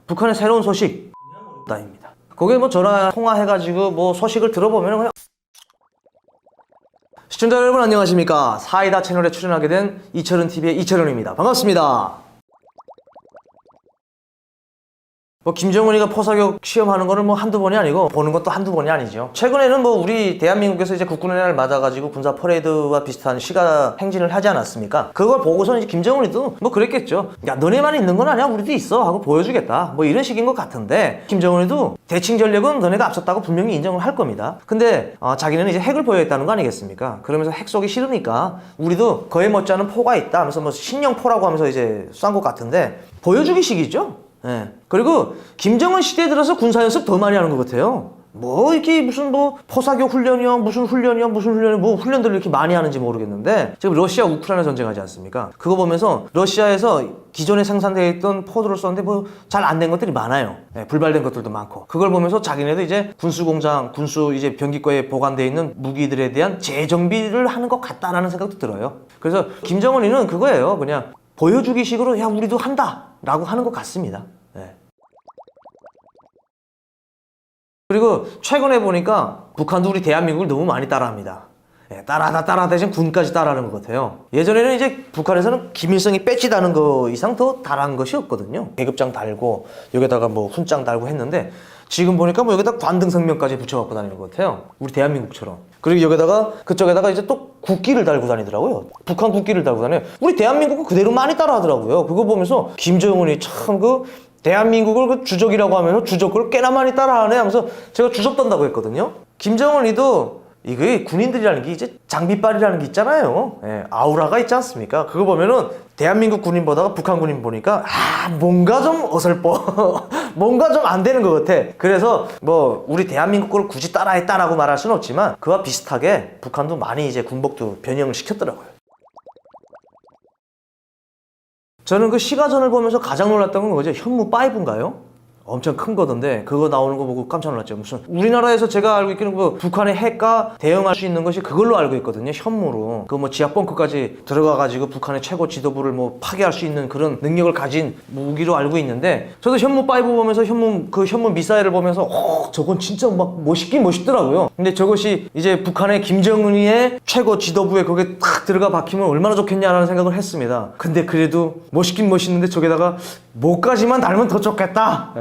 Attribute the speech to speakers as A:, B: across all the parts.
A: 북한의 새로운 소식 입니다. 거기에 뭐 전화 통화해가지고 뭐 소식을 들어보면 그냥 시청자 여러분 안녕하십니까. 사이다 채널에 출연하게 된 이철은TV의 이철은입니다. 반갑습니다. 뭐 김정은이가 포사격 시험하는 거는 뭐 한두 번이 아니고 보는 것도 한두 번이 아니죠. 최근에는 뭐 우리 대한민국에서 이제 국군의 날 맞아가지고 군사 퍼레이드와 비슷한 시가 행진을 하지 않았습니까? 그걸 보고서는 이제 김정은이도 뭐 그랬겠죠. 야, 너네만 있는 건 아니야, 우리도 있어 하고 보여주겠다, 뭐 이런 식인 것 같은데, 김정은이도 대칭 전력은 너네가 앞섰다고 분명히 인정을 할 겁니다. 근데 자기는 이제 핵을 보여했다는 거 아니겠습니까? 그러면서 핵 쏘기 싫으니까 우리도 그에 못지않은 포가 있다 하면서 뭐 신형포라고 하면서 이제 쏜 것 같은데, 보여주기식이죠. 예. 그리고 김정은 시대에 들어서 군사연습 더 많이 하는 것 같아요. 뭐 이렇게 무슨 뭐 포사격 훈련이요, 무슨 훈련이요, 무슨 훈련이, 뭐 훈련들을 이렇게 많이 하는지 모르겠는데, 지금 러시아 우크라이나 전쟁하지 않습니까? 그거 보면서 러시아에서 기존에 생산되어 있던 포드를 썼는데 뭐 잘 안 된 것들이 많아요. 예, 불발된 것들도 많고. 그걸 보면서 자기네도 이제 군수공장, 군수 이제 병기과에 보관되어 있는 무기들에 대한 재정비를 하는 것 같다라는 생각도 들어요. 그래서 김정은이는 그거예요. 그냥 보여주기식으로 야, 우리도 한다 라고 하는 것 같습니다. 네. 그리고 최근에 보니까 북한도 우리 대한민국을 너무 많이 따라합니다. 네, 따라하다 대신 군까지 따라하는 것 같아요. 예전에는 이제 북한에서는 김일성이 배지다는 거 이상 더 따라한 것이 없거든요. 계급장 달고 여기다가 뭐 훈장 달고 했는데, 지금 보니까 뭐 여기다 관등성명까지 붙여갖고 다니는 것 같아요. 우리 대한민국처럼. 그리고 여기다가 그쪽에다가 이제 또 국기를 달고 다니더라고요. 북한 국기를 달고 다녀요. 우리 대한민국은 그대로 많이 따라하더라고요. 그거 보면서 김정은이 참 그 대한민국을 그 주적이라고 하면서 주적을 꽤나 많이 따라하네 하면서 제가 주접 떤다고 했거든요. 김정은이도 이게 군인들이라는 게 이제 장비빨이라는 게 있잖아요. 예, 아우라가 있지 않습니까? 그거 보면은 대한민국 군인보다가 북한 군인 보니까 뭔가 좀 어설퍼 뭔가 좀 안 되는 것 같아. 그래서 뭐 우리 대한민국 거를 굳이 따라했다라고 말할 수는 없지만 그와 비슷하게 북한도 많이 이제 군복도 변형을 시켰더라고요. 저는 그 시가전을 보면서 가장 놀랐던 건 뭐죠? 현무 5인가요? 엄청 큰 거던데 그거 나오는 거 보고 깜짝 놀랐죠. 무슨 우리나라에서 제가 알고 있기는 뭐 북한의 핵과 대응할 수 있는 것이 그걸로 알고 있거든요. 현무로. 그 뭐 지하 벙커까지 들어가가지고 북한의 최고 지도부를 뭐 파괴할 수 있는 그런 능력을 가진 무기로 알고 있는데, 저도 현무 5 보면서 현무 미사일을 보면서 저건 진짜 막 멋있긴 멋있더라고요. 근데 저것이 이제 북한의 김정은이의 최고 지도부에 거기에 탁 들어가 박히면 얼마나 좋겠냐라는 생각을 했습니다. 근데 그래도 멋있긴 멋있는데 저게다가 목까지만 달면 더 좋겠다.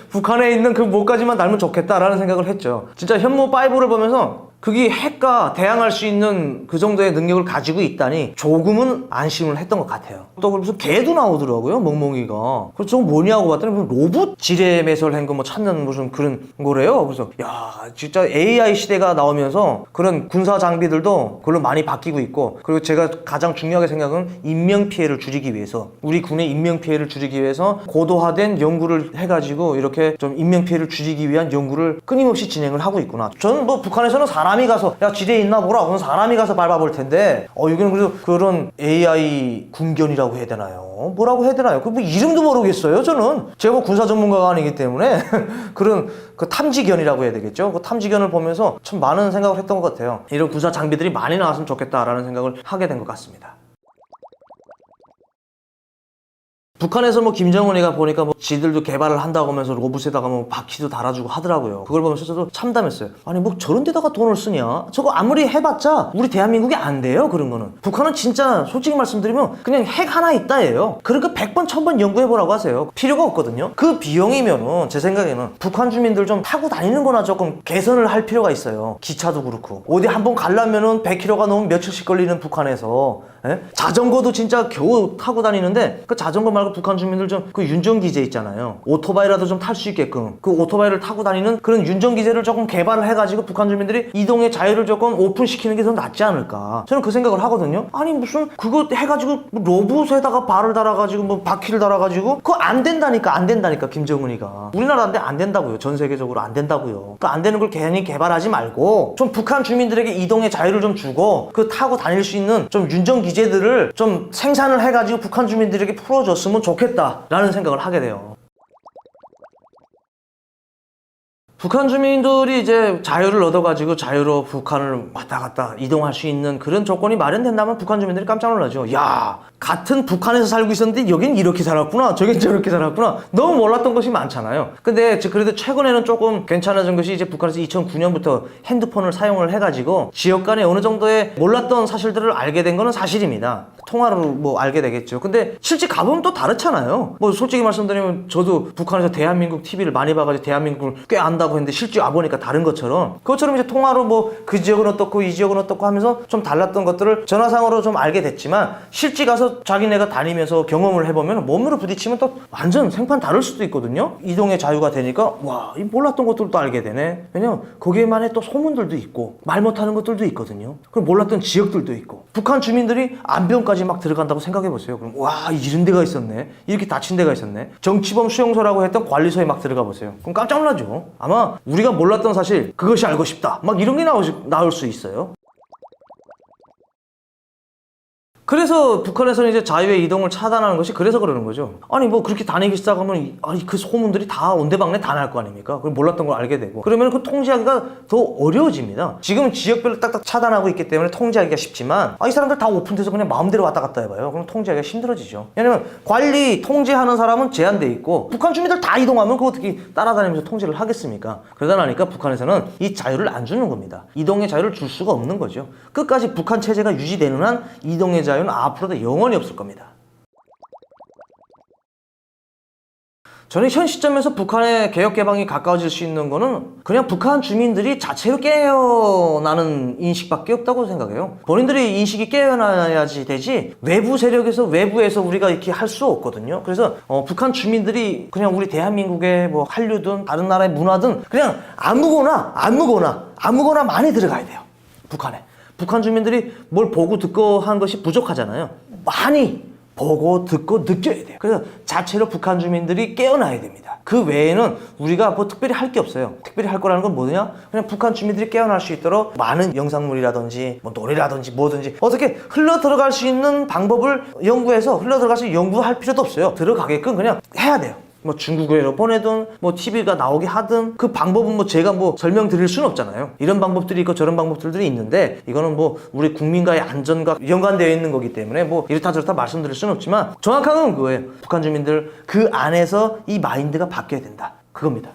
A: 북한에 있는 그 목까지만 달면 좋겠다라는 생각을 했죠. 진짜 현무 5를 보면서 그게 핵과 대항할 수 있는 그 정도의 능력을 가지고 있다니 조금은 안심을 했던 것 같아요. 또 무슨 개도 나오더라고요, 멍멍이가. 그래서 저거 뭐냐고 봤더니 무슨 로봇 지뢰 매설한 거 뭐 찾는 무슨 그런 거래요. 그래서 야, 진짜 AI 시대가 나오면서 그런 군사 장비들도 그걸로 많이 바뀌고 있고, 그리고 제가 가장 중요하게 생각은 인명피해를 줄이기 위해서, 우리 군의 인명피해를 줄이기 위해서 고도화된 연구를 해가지고 이렇게 좀 인명피해를 줄이기 위한 연구를 끊임없이 진행을 하고 있구나. 저는 뭐 북한에서는 사람이 가서 야, 지뢰 있나 보라, 그건 사람이 가서 밟아볼 텐데 여기는 그래도 그런 AI 군견이라고 해야 되나요? 뭐라고 해야 되나요? 그 뭐 이름도 모르겠어요. 저는 제가 뭐 군사 전문가가 아니기 때문에 그런 그 탐지견이라고 해야 되겠죠. 그 탐지견을 보면서 참 많은 생각을 했던 것 같아요. 이런 군사 장비들이 많이 나왔으면 좋겠다라는 생각을 하게 된 것 같습니다. 북한에서 뭐 김정은이가 보니까 뭐 지들도 개발을 한다고 하면서 로봇에다가 뭐 바퀴도 달아주고 하더라고요. 그걸 보면서 저도 참담했어요. 아니 뭐 저런 데다가 돈을 쓰냐? 저거 아무리 해봤자 우리 대한민국이 안 돼요, 그런 거는. 북한은 진짜 솔직히 말씀드리면 그냥 핵 하나 있다예요. 그러니까 100번 1000번 연구해보라고 하세요. 필요가 없거든요. 그 비용이면은 제 생각에는 북한 주민들 좀 타고 다니는 거나 조금 개선을 할 필요가 있어요. 기차도 그렇고 어디 한번 가려면은 100km가 넘으면 며칠씩 걸리는 북한에서, 예? 자전거도 진짜 겨우 타고 다니는데 그 자전거 말고 북한 주민들 좀 그 윤전기제 있잖아요. 오토바이라도 좀 탈 수 있게끔 그 오토바이를 타고 다니는 그런 윤전기제를 조금 개발을 해가지고 북한 주민들이 이동의 자유를 조금 오픈시키는 게 더 낫지 않을까, 저는 그 생각을 하거든요. 아니 무슨 그거 해가지고 로봇에다가 발을 달아가지고 뭐 바퀴를 달아가지고 그거 안 된다니까, 안 된다니까 김정은이가. 우리나라인데 안 된다고요. 전 세계적으로 안 된다고요. 그 안 되는 걸 괜히 개발하지 말고 좀 북한 주민들에게 이동의 자유를 좀 주고 그 타고 다닐 수 있는 좀 윤전기제들을 좀 생산을 해가지고 북한 주민들에게 풀어줬으면 좋겠다라는 생각을 하게 돼요. 북한 주민들이 이제 자유를 얻어가지고 자유로 북한을 왔다 갔다 이동할 수 있는 그런 조건이 마련된다면 북한 주민들이 깜짝 놀라죠. 야, 같은 북한에서 살고 있었는데 여긴 이렇게 살았구나, 저긴 저렇게 살았구나, 너무 몰랐던 것이 많잖아요. 근데 그래도 최근에는 조금 괜찮아진 것이 이제 북한에서 2009년부터 핸드폰을 사용을 해가지고 지역 간에 어느 정도의 몰랐던 사실들을 알게 된 거는 사실입니다. 통화로 뭐 알게 되겠죠. 근데 실제 가보면 또 다르잖아요. 뭐 솔직히 말씀드리면 저도 북한에서 대한민국 TV를 많이 봐가지고 대한민국을 꽤 안다고 했는데 실제 와보니까 다른 것처럼, 그것처럼 이제 통화로 뭐 그 지역은 어떻고 이 지역은 어떻고 하면서 좀 달랐던 것들을 전화상으로 좀 알게 됐지만, 실제 가서 자기네가 다니면서 경험을 해보면 몸으로 부딪히면 또 완전 생판 다를 수도 있거든요. 이동의 자유가 되니까 와, 이 몰랐던 것들도 알게 되네. 왜냐면 거기에만의 또 소문들도 있고 말 못하는 것들도 있거든요. 그리고 몰랐던 지역들도 있고, 북한 주민들이 안병까지 막 들어간다고 생각해보세요. 그럼 와, 이런 데가 있었네, 이렇게 닫힌 데가 있었네, 정치범 수용소라고 했던 관리소에 막 들어가 보세요. 그럼 깜짝 놀라죠. 아마 우리가 몰랐던 사실, 그것이 알고 싶다, 막 이런 게 나올 수 있어요. 그래서 북한에서는 이제 자유의 이동을 차단하는 것이 그래서 그러는 거죠. 아니 뭐 그렇게 다니기 시작하면 아니 그 소문들이 다 온데방네 다 날 거 아닙니까? 그럼 몰랐던 걸 알게 되고, 그러면 그 통제하기가 더 어려워집니다. 지금은 지역별로 딱딱 차단하고 있기 때문에 통제하기가 쉽지만, 이 사람들 다 오픈돼서 그냥 마음대로 왔다 갔다 해봐요. 그럼 통제하기가 힘들어지죠. 왜냐면 관리, 통제하는 사람은 제한돼 있고, 북한 주민들 다 이동하면 그거 어떻게 따라다니면서 통제를 하겠습니까? 그러다 나니까 북한에서는 이 자유를 안 주는 겁니다. 이동의 자유를 줄 수가 없는 거죠. 끝까지 북한 체제가 유지되는 한 이동의 자유 앞으로도 영원히 없을 겁니다. 저는 현 시점에서 북한의 개혁 개방이 가까워질 수 있는 거는 그냥 북한 주민들이 자체로 깨어나는 인식밖에 없다고 생각해요. 본인들의 인식이 깨어나야지 되지, 외부 세력에서, 외부에서 우리가 이렇게 할 수 없거든요. 그래서 북한 주민들이 그냥 우리 대한민국의 뭐 한류든 다른 나라의 문화든 그냥 아무거나 많이 들어가야 돼요. 북한에. 북한 주민들이 뭘 보고 듣고 한 것이 부족하잖아요. 많이 보고 듣고 느껴야 돼요. 그래서 자체로 북한 주민들이 깨어나야 됩니다. 그 외에는 우리가 뭐 특별히 할 게 없어요. 특별히 할 거라는 건 뭐냐? 그냥 북한 주민들이 깨어날 수 있도록 많은 영상물이라든지 뭐 노래라든지 뭐든지 어떻게 흘러 들어갈 수 있는 방법을 연구해서, 흘러 들어갈 수 연구할 필요도 없어요. 들어가게끔 그냥 해야 돼요. 뭐 중국어로 보내든 뭐 TV가 나오게 하든, 그 방법은 뭐 제가 뭐 설명드릴 수는 없잖아요. 이런 방법들이 있고 저런 방법들이 있는데, 이거는 뭐 우리 국민과의 안전과 연관되어 있는 거기 때문에 뭐 이렇다 저렇다 말씀드릴 수는 없지만, 정확한 건 그거예요. 북한 주민들 그 안에서 이 마인드가 바뀌어야 된다, 그겁니다.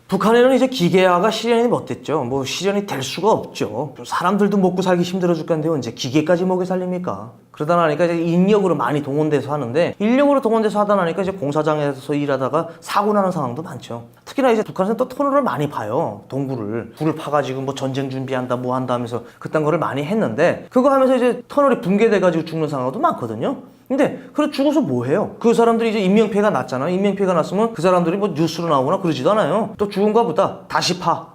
A: 북한에는 이제 기계화가 실현이 못됐죠. 뭐 실현이 될 수가 없죠. 사람들도 먹고 살기 힘들어 죽겠는데 언제 기계까지 먹여 살립니까? 그러다 나니까 이제 인력으로 많이 동원돼서 하는데, 인력으로 동원돼서 하다 나니까 이제 공사장에서 일하다가 사고 나는 상황도 많죠. 특히나 이제 북한에서는 또 터널을 많이 파요. 동굴을. 굴을 파가지고 뭐 전쟁 준비한다 뭐 한다 하면서 그딴 거를 많이 했는데, 그거 하면서 이제 터널이 붕괴돼가지고 죽는 상황도 많거든요. 근데 그래 죽어서 뭐 해요? 그 사람들이 이제 인명피해가 났잖아요. 인명피해가 났으면 그 사람들이 뭐 뉴스로 나오거나 그러지도 않아요. 또 죽은가 보다 다시 파.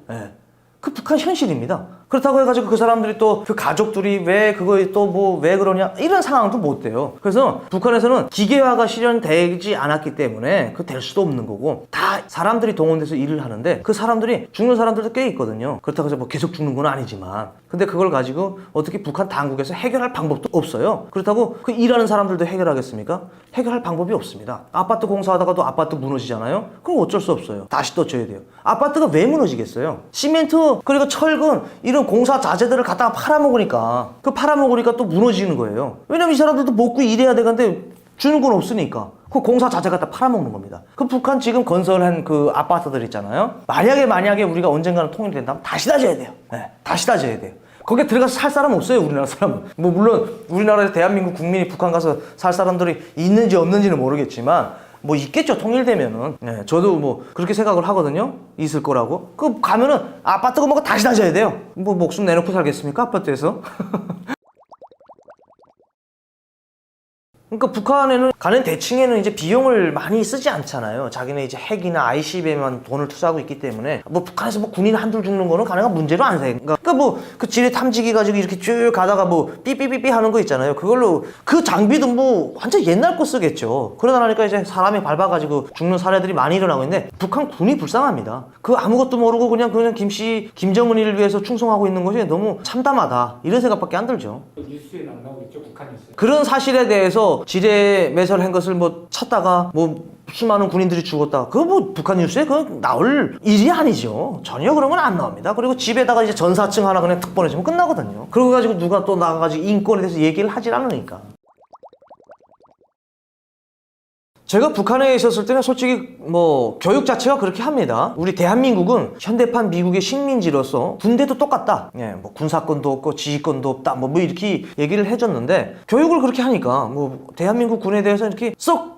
A: 예. 그 북한 현실입니다. 그렇다고 해가지고 그 사람들이 또 그 가족들이 왜 그거에 또 뭐 왜 그러냐 이런 상황도 못 돼요. 그래서 북한에서는 기계화가 실현되지 않았기 때문에 그 될 수도 없는 거고, 다 사람들이 동원돼서 일을 하는데 그 사람들이 죽는 사람들도 꽤 있거든요. 그렇다고 해서 뭐 계속 죽는 건 아니지만, 근데 그걸 가지고 어떻게 북한 당국에서 해결할 방법도 없어요. 그렇다고 그 일하는 사람들도 해결하겠습니까? 해결할 방법이 없습니다. 아파트 공사하다가도 아파트 무너지잖아요. 그럼 어쩔 수 없어요. 다시 또 져야 돼요. 아파트가 왜 무너지겠어요? 시멘트 그리고 철근 이런 공사 자재들을 갖다가 팔아먹으니까, 그 팔아먹으니까 또 무너지는 거예요. 왜냐면 이 사람들도 먹고 일해야 되는데 주는 건 없으니까 그 공사 자재 갖다 팔아먹는 겁니다. 그 북한 지금 건설한 그 아파트들 있잖아요. 만약에 우리가 언젠가는 통일된다면 다시 다져야 돼요. 네, 다시 다져야 돼요. 거기에 들어가서 살 사람 없어요, 우리나라 사람은. 뭐 물론 우리나라에 대한민국 국민이 북한 가서 살 사람들이 있는지 없는지는 모르겠지만 뭐 있겠죠, 통일되면은. 네, 저도 뭐 그렇게 생각을 하거든요. 있을 거라고. 그 가면은 아파트가 뭐가 다시 다져야 돼요. 뭐 목숨 내놓고 살겠습니까, 아파트에서? 그러니까 북한에는 가는 대칭에는 이제 비용을 많이 쓰지 않잖아요. 자기네 이제 핵이나 ICBM에만 돈을 투자하고 있기 때문에 뭐 북한에서 뭐 군인 한둘 죽는 거는 가능한 문제로 안 생각. 그러니까 뭐 그 지뢰 탐지기 가지고 이렇게 쭉 가다가 뭐 삐삐삐삐 하는 거 있잖아요. 그걸로 그 장비도 뭐 완전 옛날 거 쓰겠죠. 그러다 나니까 이제 사람이 밟아가지고 죽는 사례들이 많이 일어나고 있는데, 북한 군이 불쌍합니다. 그 아무것도 모르고 그냥 김정은이를 위해서 충성하고 있는 것이 너무 참담하다, 이런 생각밖에 안 들죠.
B: 뉴스에 나오겠죠, 북한 뉴스.
A: 그런 사실에 대해서 지뢰 매설한 것을 뭐 찾다가 뭐 수많은 군인들이 죽었다. 그거 뭐 북한 뉴스에 그 나올 일이 아니죠. 전혀 그런 건 안 나옵니다. 그리고 집에다가 이제 전사증 하나 그냥 툭 보내주면 끝나거든요. 그러고 가지고 누가 또 나가가지고 인권에 대해서 얘기를 하질 않으니까. 제가 북한에 있었을 때는 솔직히 뭐 교육 자체가 그렇게 합니다. 우리 대한민국은 현대판 미국의 식민지로서 군대도 똑같다. 예, 뭐 군사권도 없고 지휘권도 없다. 뭐 이렇게 얘기를 해줬는데 교육을 그렇게 하니까 뭐 대한민국 군에 대해서 이렇게 썩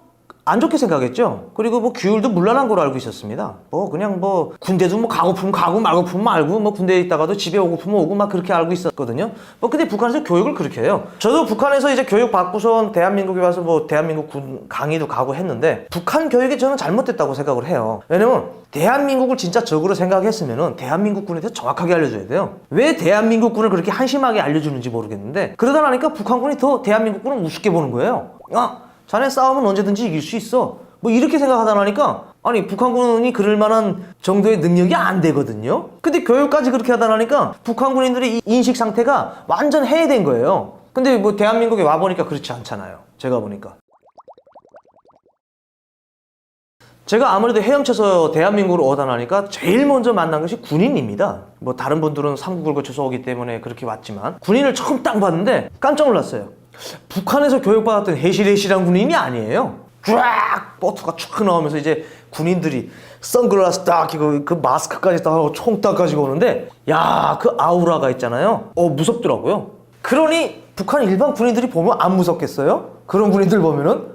A: 안 좋게 생각했죠. 그리고 뭐 규율도 문란한 걸로 알고 있었습니다. 뭐 그냥 뭐 군대도 뭐 가고프면 가고 말고프면 말고 뭐 군대에 있다가도 집에 오고프면 오고 막 그렇게 알고 있었거든요. 뭐 근데 북한에서 교육을 그렇게 해요. 저도 북한에서 이제 교육 받고선 대한민국에 와서 뭐 대한민국 군 강의도 가고 했는데 북한 교육이 저는 잘못됐다고 생각을 해요. 왜냐면 대한민국을 진짜 적으로 생각했으면은 대한민국 군에 대해서 정확하게 알려줘야 돼요. 왜 대한민국 군을 그렇게 한심하게 알려주는지 모르겠는데 그러다 나니까 북한군이 더 대한민국 군을 우습게 보는 거예요. 자네 싸우면 언제든지 이길 수 있어. 뭐 이렇게 생각하다 나니까 아니 북한군이 그럴 만한 정도의 능력이 안 되거든요. 근데 교육까지 그렇게 하다 나니까 북한군인들의 이 인식 상태가 완전 해이된 거예요. 근데 뭐 대한민국에 와보니까 그렇지 않잖아요. 제가 보니까. 제가 아무래도 헤엄쳐서 대한민국으로 오다 나니까 제일 먼저 만난 것이 군인입니다. 뭐 다른 분들은 삼국을 거쳐서 오기 때문에 그렇게 왔지만 군인을 처음 딱 봤는데 깜짝 놀랐어요. 북한에서 교육받았던 해실해실한 군인이 아니에요. 쫙 버터가 쭉 나오면서 이제 군인들이 선글라스 딱 끼고 그 마스크까지 딱 하고 총 딱 가지고 오는데 야, 그 아우라가 있잖아요. 무섭더라고요. 그러니 북한 일반 군인들이 보면 안 무섭겠어요? 그런 군인들 보면은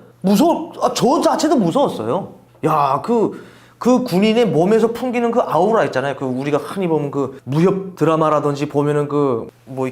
A: 저 자체도 무서웠어요. 야, 그 군인의 몸에서 풍기는 그 아우라 있잖아요. 그 우리가 흔히 보면 그 무협 드라마라든지 보면은 그 뭐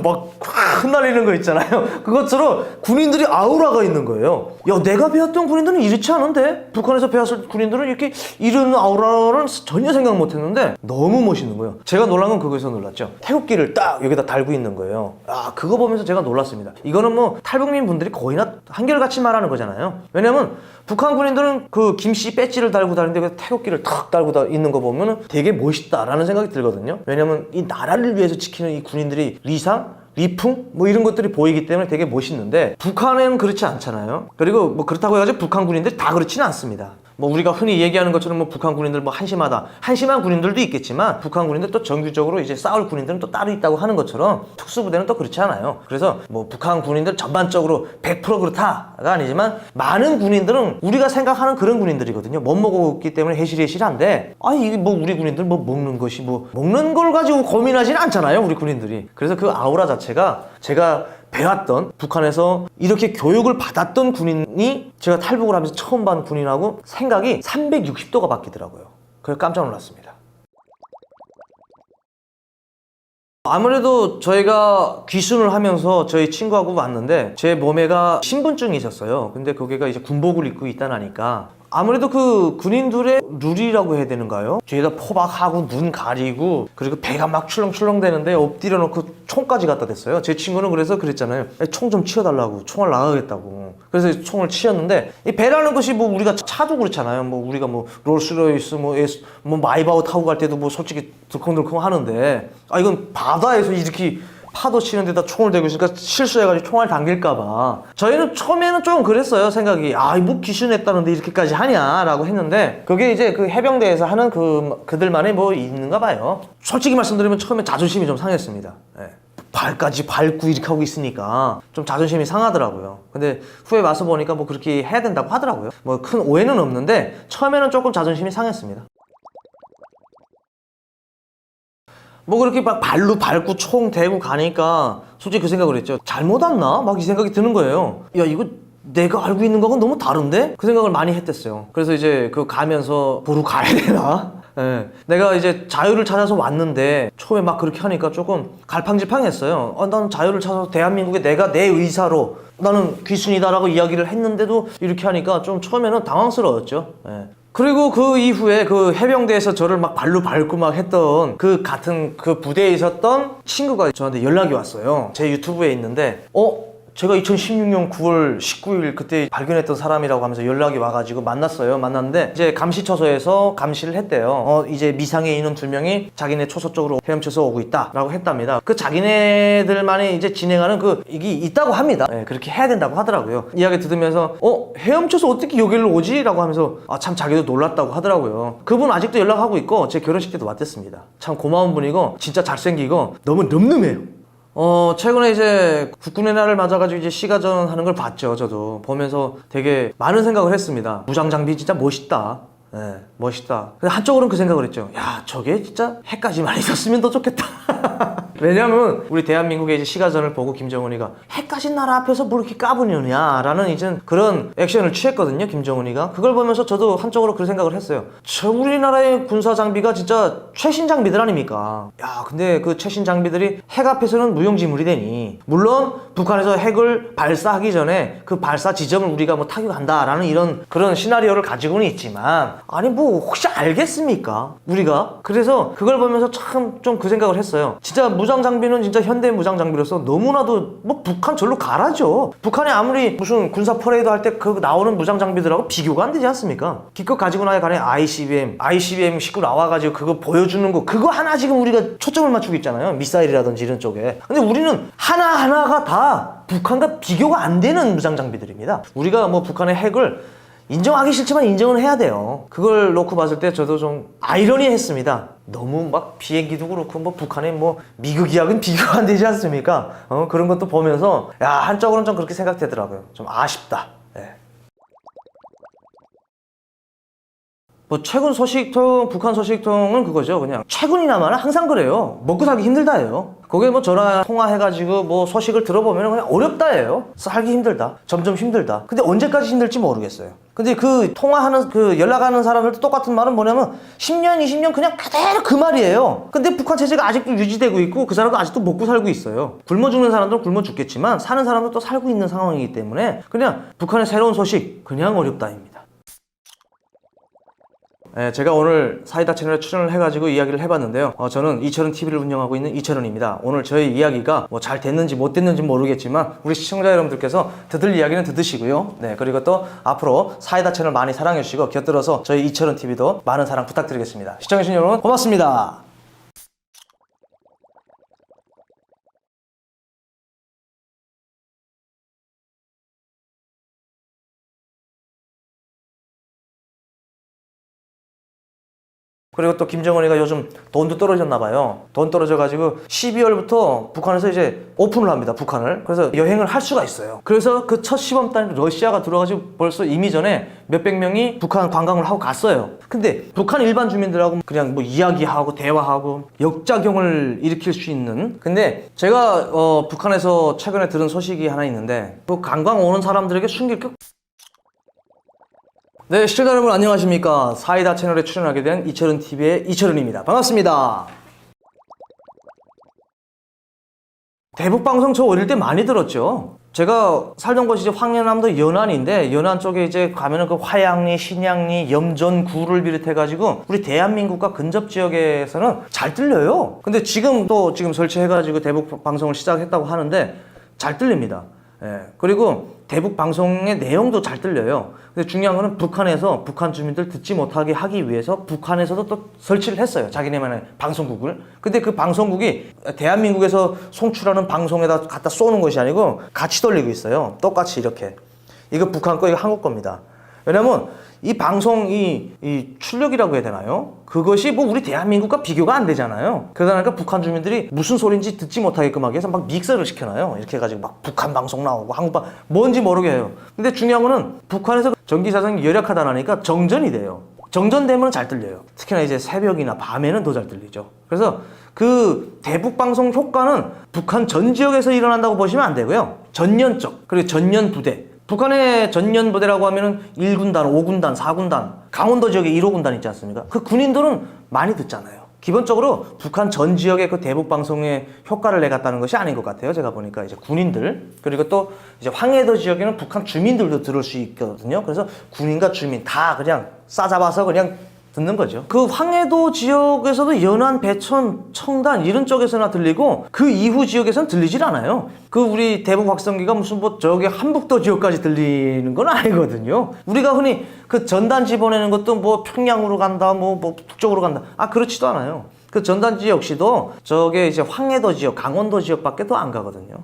A: 막 흩날리는 거 있잖아요. 그것처럼 군인들이 아우라가 있는 거예요. 야, 내가 배웠던 군인들은 이렇지 않은데? 북한에서 배웠을 군인들은 이렇게 이런 아우라는 전혀 생각 못 했는데 너무 멋있는 거예요. 제가 놀란 건 그거에서 놀랐죠. 태극기를 딱 여기다 달고 있는 거예요. 그거 보면서 제가 놀랐습니다. 이거는 뭐 탈북민 분들이 거의나 한결같이 말하는 거잖아요. 왜냐면 북한 군인들은 그 김씨 배지를 달고 다니는데 태극기를 탁 달고 있는 거 보면 되게 멋있다라는 생각이 들거든요. 왜냐면 이 나라를 위해서 지키는 이 군인들이 리상, 리풍 뭐 이런 것들이 보이기 때문에 되게 멋있는데 북한에는 그렇지 않잖아요. 그리고 뭐 그렇다고 해가지고 북한 군인들이 다 그렇지는 않습니다. 뭐 우리가 흔히 얘기하는 것처럼 뭐 북한 군인들 뭐 한심한 군인들도 있겠지만 북한 군인들 또 정규적으로 이제 싸울 군인들은 또 따로 있다고 하는 것처럼 특수부대는 또 그렇지 않아요. 그래서 뭐 북한 군인들 전반적으로 100% 그렇다가 아니지만 많은 군인들은 우리가 생각하는 그런 군인들이거든요. 못 먹었기 때문에 해실해실한데 이게 뭐 우리 군인들 뭐 먹는 것이 뭐 먹는 걸 가지고 고민하지는 않잖아요. 우리 군인들이. 그래서 그 아우라 자체가 제가 배웠던 북한에서 이렇게 교육을 받았던 군인이 제가 탈북을 하면서 처음 본 군인하고 생각이 360도가 바뀌더라고요. 그래서 깜짝 놀랐습니다. 아무래도 저희가 귀순을 하면서 저희 친구하고 왔는데 제 몸에가 신분증이 있었어요. 근데 거기가 이제 군복을 입고 있다니까 아무래도 그 군인들의 룰이라고 해야 되는가요? 뒤에다 포박하고 눈 가리고 그리고 배가 막 출렁출렁 되는데 엎드려 놓고 총까지 갖다 댔어요. 제 친구는 그래서 그랬잖아요. 총 좀 치워달라고. 총알 나가겠다고. 그래서 총을 치웠는데 이 배라는 것이 뭐 우리가 차도 그렇잖아요. 뭐 우리가 뭐 롤스로이스 뭐 마이바우 타고 갈 때도 뭐 솔직히 들컹들컹 하는데 이건 바다에서 이렇게 파도 치는 데다 총을 대고 있으니까 실수해가지고 총알 당길까봐 저희는 처음에는 좀 그랬어요. 생각이 뭐 귀순했다는데 이렇게까지 하냐라고 했는데 그게 이제 그 해병대에서 하는 그들만의 뭐 있는가 봐요. 솔직히 말씀드리면 처음에 자존심이 좀 상했습니다. 발까지 밟고 이렇게 하고 있으니까 좀 자존심이 상하더라고요. 근데 후에 와서 보니까 뭐 그렇게 해야 된다고 하더라고요. 뭐 큰 오해는 없는데 처음에는 조금 자존심이 상했습니다. 뭐 그렇게 막 발로 밟고 총 대고 가니까 솔직히 그 생각을 했죠. 잘못 왔나? 막 이 생각이 드는 거예요. 야, 이거 내가 알고 있는 거하고 너무 다른데? 그 생각을 많이 했댔어요. 그래서 이제 그 가면서 보러 가야 되나? 내가 이제 자유를 찾아서 왔는데 처음에 막 그렇게 하니까 조금 갈팡질팡했어요. 나는 자유를 찾아서 대한민국에 내가 내 의사로 나는 귀순이다라고 이야기를 했는데도 이렇게 하니까 좀 처음에는 당황스러웠죠. 그리고 그 이후에 그 해병대에서 저를 막 발로 밟고 막 했던 그 같은 그 부대에 있었던 친구가 저한테 연락이 왔어요. 제 유튜브에 있는데 제가 2016년 9월 19일 그때 발견했던 사람이라고 하면서 연락이 와가지고 만났어요. 만났는데 이제 감시처소에서 감시를 했대요. 이제 미상에 인원 2명이 자기네 초소 쪽으로 헤엄쳐서 오고 있다라고 했답니다. 그 자기네들만이 이제 진행하는 이게 있다고 합니다. 네, 그렇게 해야 된다고 하더라고요. 이야기 들으면서 헤엄쳐서 어떻게 여기로 오지? 라고 하면서 참 자기도 놀랐다고 하더라고요. 그분 아직도 연락하고 있고 제 결혼식 때도 왔댔습니다. 참 고마운 분이고 진짜 잘생기고 너무 늠름해요. 최근에 이제 국군의 날을 맞아가지고 이제 시가전 하는 걸 봤죠. 저도 보면서 되게 많은 생각을 했습니다. 무장장비 진짜 멋있다. 네, 멋있다. 근데 한쪽으로는 그 생각을 했죠. 야, 저게 진짜 핵까지만 있었으면 더 좋겠다. 왜냐면 우리 대한민국의 이제 시가전을 보고 김정은이가 핵가진 나라 앞에서 뭘 이렇게 까부느냐라는 이제 그런 액션을 취했거든요. 김정은이가. 그걸 보면서 저도 한쪽으로 그런 생각을 했어요. 우리나라의 군사 장비가 진짜 최신 장비들 아닙니까? 야, 근데 그 최신 장비들이 핵 앞에서는 무용지물이 되니, 물론 북한에서 핵을 발사하기 전에 그 발사 지점을 우리가 뭐 타격한다라는 이런 그런 시나리오를 가지고는 있지만, 아니 뭐 혹시 알겠습니까? 우리가. 그래서 그걸 보면서 참 좀 그 생각을 했어요. 진짜 무장 장비는 진짜 현대 무장 장비로서 너무나도 뭐 북한 절로 가라죠. 북한이 아무리 무슨 군사 퍼레이드 할 때 그 나오는 무장 장비들하고 비교가 안 되지 않습니까? 기껏 가지고 나야 가네. ICBM 싣고 나와가지고 그거 보여주는 거, 그거 하나 지금 우리가 초점을 맞추고 있잖아요. 미사일이라든지 이런 쪽에. 근데 우리는 하나하나가 다 북한과 비교가 안 되는 무장 장비들입니다. 우리가 뭐 북한의 핵을 인정하기 싫지만 인정은 해야 돼요. 그걸 놓고 봤을 때 저도 좀 아이러니했습니다. 너무 막 비행기도 그렇고 뭐 북한의 뭐 미국이하고는 비교가 안 되지 않습니까? 그런 것도 보면서 야, 한쪽으로는 좀 그렇게 생각되더라고요. 좀 아쉽다. 예. 뭐 최근 소식통, 북한 소식통은 그거죠. 그냥 최근이나마는 항상 그래요. 먹고 살기 힘들다예요. 거기에 뭐 전화 통화해가지고 뭐 소식을 들어보면 그냥 어렵다예요. 살기 힘들다. 점점 힘들다. 근데 언제까지 힘들지 모르겠어요. 근데 그 통화하는 연락하는 사람들도 똑같은 말은 뭐냐면 10년, 20년 그냥 그대로 그 말이에요. 근데 북한 체제가 아직도 유지되고 있고 그 사람도 아직도 먹고 살고 있어요. 굶어 죽는 사람들은 굶어 죽겠지만 사는 사람도 또 살고 있는 상황이기 때문에 그냥 북한의 새로운 소식 그냥 어렵다입니다. 네, 제가 오늘 사이다 채널에 출연을 해가지고 이야기를 해봤는데요. 저는 이철은 TV를 운영하고 있는 이철은입니다. 오늘 저희 이야기가 뭐 잘 됐는지 못 됐는지 모르겠지만 우리 시청자 여러분들께서 듣을 이야기는 듣으시고요. 네, 그리고 또 앞으로 사이다 채널 많이 사랑해주시고 곁들여서 저희 이철은 TV도 많은 사랑 부탁드리겠습니다. 시청해주신 여러분 고맙습니다. 그리고 또 김정은이가 요즘 돈도 떨어졌나 봐요. 돈 떨어져가지고 12월부터 북한에서 이제 오픈을 합니다. 북한을. 그래서 여행을 할 수가 있어요. 그래서 그 첫 시범단 러시아가 들어가지고 벌써 이미 전에 몇백 명이 북한 관광을 하고 갔어요. 근데 북한 일반 주민들하고 그냥 뭐 이야기하고 대화하고 역작용을 일으킬 수 있는. 근데 제가 북한에서 최근에 들은 소식이 하나 있는데 그 관광 오는 사람들에게 숨길 게 네, 시청자 여러분 안녕하십니까. 사이다 채널에 출연하게 된 이철은TV의 이철은입니다. 반갑습니다. 대북방송 저 어릴 때 많이 들었죠. 제가 살던 곳이 이제 황해남도 연안인데 연안 쪽에 이제 가면은 그 화양리, 신양리, 염전, 구를 비롯해가지고 우리 대한민국과 근접 지역에서는 잘 들려요. 근데 지금 설치해가지고 대북방송을 시작했다고 하는데 잘 들립니다. 예. 그리고 대북 방송의 내용도 잘 들려요. 근데 중요한 거는 북한에서 북한 주민들 듣지 못하게 하기 위해서 북한에서도 또 설치를 했어요. 자기네만의 방송국을. 근데 그 방송국이 대한민국에서 송출하는 방송에다 갖다 쏘는 것이 아니고 같이 돌리고 있어요. 똑같이 이렇게. 이거 북한 거, 이거 한국 겁니다. 왜냐면 이 방송, 이 출력이라고 해야 되나요? 그것이 뭐 우리 대한민국과 비교가 안 되잖아요. 그러다 보니까 북한 주민들이 무슨 소리인지 듣지 못하게끔 하기 위해서 막 믹서를 시켜놔요. 이렇게 해가지고 막 북한 방송 나오고 한국 방송 뭔지 모르게 해요. 근데 중요한 거는 북한에서 전기사정이 열악하다 나니까 정전이 돼요. 정전되면 잘 들려요. 특히나 이제 새벽이나 밤에는 더 잘 들리죠. 그래서 그 대북 방송 효과는 북한 전 지역에서 일어난다고 보시면 안 되고요. 전연적, 그리고 전연 부대. 북한의 전연부대라고 하면은 1군단, 5군단, 4군단, 강원도 지역에 1호군단 있지 않습니까? 그 군인들은 많이 듣잖아요. 기본적으로 북한 전 지역의 그 대북 방송에 효과를 내갔다는 것이 아닌 것 같아요. 제가 보니까 이제 군인들, 그리고 또 이제 황해도 지역에는 북한 주민들도 들을 수 있거든요. 그래서 군인과 주민 다 그냥 싸잡아서 그냥 듣는 거죠. 그 황해도 지역에서도 연안, 배천, 청단 이런 쪽에서나 들리고 그 이후 지역에서는 들리질 않아요. 그 우리 대북 확성기가 무슨 뭐 저기 한북도 지역까지 들리는 건 아니거든요. 우리가 흔히 그 전단지 보내는 것도 뭐 평양으로 간다, 뭐 북쪽으로 간다. 그렇지도 않아요. 그 전단지 역시도 저게 이제 황해도 지역, 강원도 지역밖에 더 안 가거든요.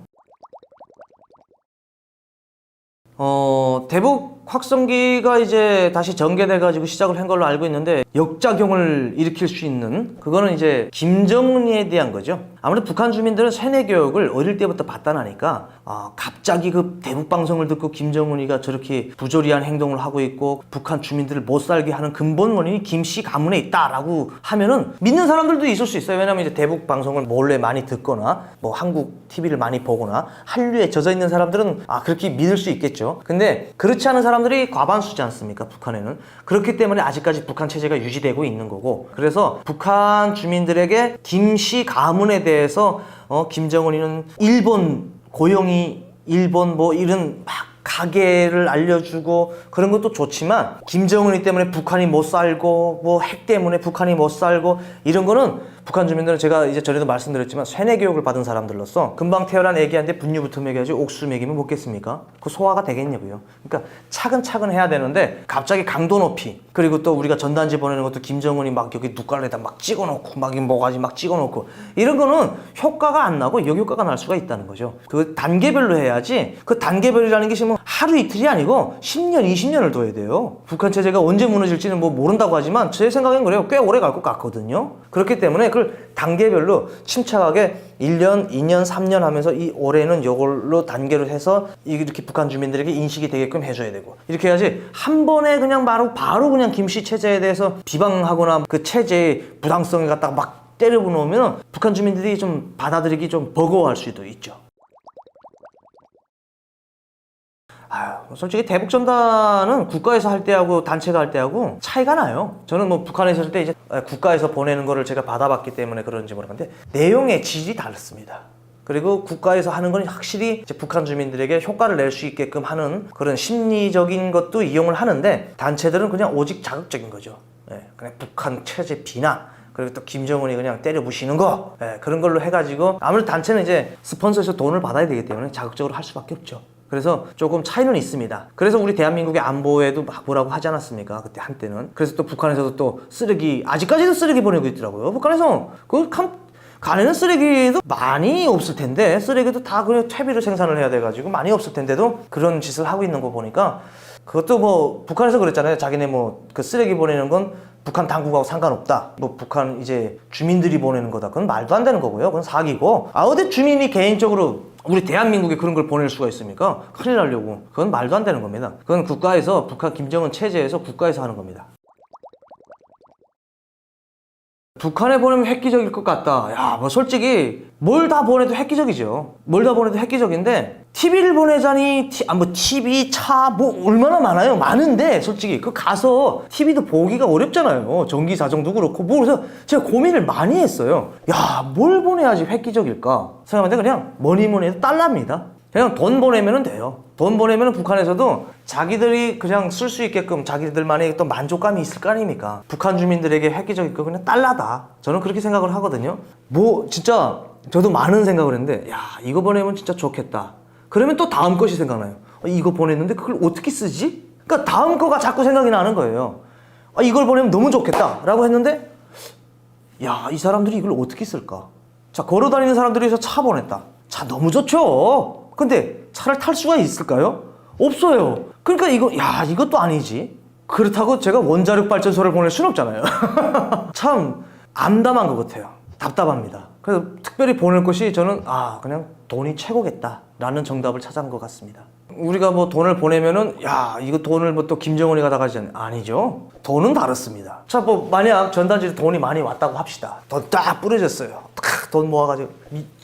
A: 대북 확성기가 이제 다시 전개돼가지고 시작을 한 걸로 알고 있는데 역작용을 일으킬 수 있는 그거는 이제 김정은에 대한 거죠. 아무래도 북한 주민들은 세뇌 교육을 어릴 때부터 받다 나니까 갑자기 그 대북 방송을 듣고 김정은이가 저렇게 부조리한 행동을 하고 있고 북한 주민들을 못 살게 하는 근본 원인이 김씨 가문에 있다라고 하면은 믿는 사람들도 있을 수 있어요. 왜냐면 이제 대북 방송을 몰래 많이 듣거나 뭐 한국 TV를 많이 보거나 한류에 젖어 있는 사람들은 그렇게 믿을 수 있겠죠. 근데 그렇지 않은 사람들이 과반수지 않습니까? 북한에는. 그렇기 때문에 아직까지 북한 체제가 유지되고 있는 거고, 그래서 북한 주민들에게 김씨 가문에 대해서 김정은이는 일본 고용이 일본 뭐 이런 막 가게를 알려주고 그런 것도 좋지만 김정은이 때문에 북한이 못 살고 뭐 핵 때문에 북한이 못 살고 이런 거는 북한 주민들은 제가 이제 전에도 말씀드렸지만 세뇌 교육을 받은 사람들로서 금방 태어난 애기한테 분유부터 먹여야지 옥수 먹이면 먹겠습니까? 그 소화가 되겠냐고요. 그러니까 차근차근 해야 되는데 갑자기 강도 높이, 그리고 또 우리가 전단지 보내는 것도 김정은이 막 여기 눈깔에다 막 찍어놓고 막 뭐가지 막 찍어놓고 이런 거는 효과가 안 나고 역효과가 날 수가 있다는 거죠. 그 단계별로 해야지. 그 단계별이라는 게 지금 하루 이틀이 아니고 10년 20년을 둬야 돼요. 북한 체제가 언제 무너질지는 뭐 모른다고 하지만 제 생각엔 그래요. 꽤 오래 갈 것 같거든요. 그렇기 때문에 그걸 단계별로 침착하게 1년, 2년, 3년 하면서 이 올해는 이걸로 단계로 해서 이렇게 북한 주민들에게 인식이 되게끔 해줘야 되고, 이렇게 해야지 한 번에 그냥 바로 그냥 김씨 체제에 대해서 비방하거나 그 체제의 부당성을 갖다가 막 때려부으면 북한 주민들이 좀 받아들이기 좀 버거워할 수도 있죠. 솔직히 대북전단은 국가에서 할 때하고 단체가 할 때하고 차이가 나요. 저는 뭐 북한에서 할 때 이제 국가에서 보내는 거를 제가 받아봤기 때문에 그런지 모르겠는데 내용의 질이 다릅니다. 그리고 국가에서 하는 건 확실히 이제 북한 주민들에게 효과를 낼 수 있게끔 하는 그런 심리적인 것도 이용을 하는데, 단체들은 그냥 오직 자극적인 거죠. 그냥 북한 체제 비난, 그리고 또 김정은이 그냥 때려 부시는 거, 그런 걸로 해가지고 아무래도 단체는 이제 스폰서에서 돈을 받아야 되기 때문에 자극적으로 할 수밖에 없죠. 그래서 조금 차이는 있습니다. 그래서 우리 대한민국의 안보에도 막 뭐라고 하지 않았습니까? 그때 한때는. 그래서 또 북한에서도 또 쓰레기, 아직까지도 쓰레기 보내고 있더라고요. 북한에서 간에는 쓰레기도 많이 없을 텐데, 쓰레기도 다 그냥 퇴비로 생산을 해야 돼가지고 많이 없을 텐데도 그런 짓을 하고 있는 거 보니까, 그것도 뭐 북한에서 그랬잖아요. 자기네 뭐 그 쓰레기 보내는 건 북한 당국하고 상관없다. 뭐 북한 이제 주민들이 보내는 거다. 그건 말도 안 되는 거고요. 그건 사기고. 어디 주민이 개인적으로 우리 대한민국에 그런 걸 보낼 수가 있습니까? 큰일 나려고. 그건 말도 안 되는 겁니다. 그건 국가에서, 북한 김정은 체제에서 국가에서 하는 겁니다. 북한에 보내면 획기적일 것 같다. 뭐 솔직히 뭘 다 보내도 획기적이죠. 뭘 다 보내도 획기적인데, TV를 보내자니 뭐 TV, 차 뭐 얼마나 많아요. 많은데 솔직히 그 가서 TV도 보기가 어렵잖아요. 전기 자정도 그렇고. 그래서 제가 고민을 많이 했어요. 뭘 보내야지 획기적일까 생각하는데 그냥 뭐니 해도 달러입니다. 그냥 돈 보내면 돼요. 돈 보내면 북한에서도 자기들이 그냥 쓸 수 있게끔 자기들만의 또 만족감이 있을 거 아닙니까? 북한 주민들에게 획기적일 거 그냥 달러다. 저는 그렇게 생각을 하거든요. 뭐 진짜 저도 많은 생각을 했는데, 이거 보내면 진짜 좋겠다. 그러면 또 다음 것이 생각나요. 이거 보냈는데 그걸 어떻게 쓰지? 그러니까 다음 거가 자꾸 생각이 나는 거예요. 이걸 보내면 너무 좋겠다 라고 했는데, 이 사람들이 이걸 어떻게 쓸까? 자, 걸어다니는 사람들이 해서 차 보냈다. 차 너무 좋죠. 근데 차를 탈 수가 있을까요? 없어요. 그러니까 이것도 아니지. 그렇다고 제가 원자력 발전소를 보낼 수는 없잖아요. 참 암담한 것 같아요. 답답합니다. 그래서 특별히 보낼 것이 저는 그냥 돈이 최고겠다 라는 정답을 찾은 것 같습니다. 우리가 뭐 돈을 보내면은 이거 돈을 뭐 또 김정은이가 다 가지지 아니죠. 돈은 다릅니다. 자, 뭐 만약 전단지에 돈이 많이 왔다고 합시다. 돈 딱 뿌려졌어요. 돈 모아가지고